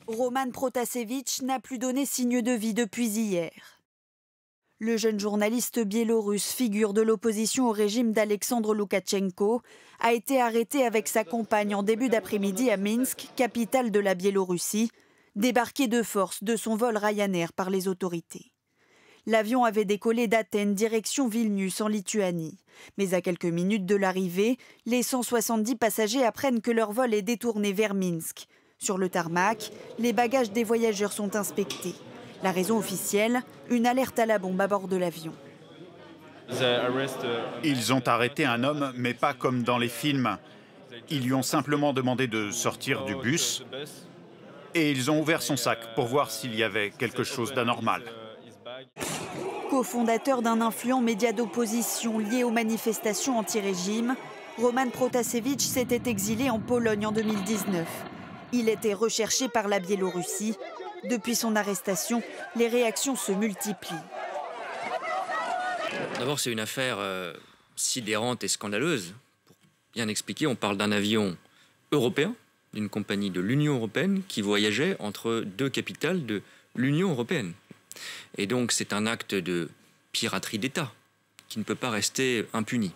Roman Protasevich n'a plus donné signe de vie depuis hier. Le jeune journaliste biélorusse, figure de l'opposition au régime d'Alexandre Loukachenko, a été arrêté avec sa compagne en début d'après-midi à Minsk, capitale de la Biélorussie, débarqué de force de son vol Ryanair par les autorités. L'avion avait décollé d'Athènes direction Vilnius en Lituanie. Mais à quelques minutes de l'arrivée, les 170 passagers apprennent que leur vol est détourné vers Minsk. Sur le tarmac, les bagages des voyageurs sont inspectés. La raison officielle, une alerte à la bombe à bord de l'avion. Ils ont arrêté un homme, mais pas comme dans les films. Ils lui ont simplement demandé de sortir du bus et ils ont ouvert son sac pour voir s'il y avait quelque chose d'anormal. Co-fondateur d'un influent média d'opposition lié aux manifestations anti-régime, Roman Protasevich s'était exilé en Pologne en 2019. Il était recherché par la Biélorussie. Depuis son arrestation, les réactions se multiplient. D'abord, c'est une affaire sidérante et scandaleuse. Pour bien expliquer, on parle d'un avion européen, d'une compagnie de l'Union européenne qui voyageait entre deux capitales de l'Union européenne. Et donc, c'est un acte de piraterie d'État qui ne peut pas rester impuni.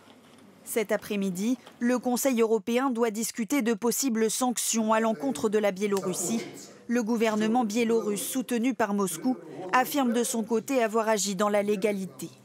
Cet après-midi, le Conseil européen doit discuter de possibles sanctions à l'encontre de la Biélorussie. Le gouvernement biélorusse, soutenu par Moscou, affirme de son côté avoir agi dans la légalité.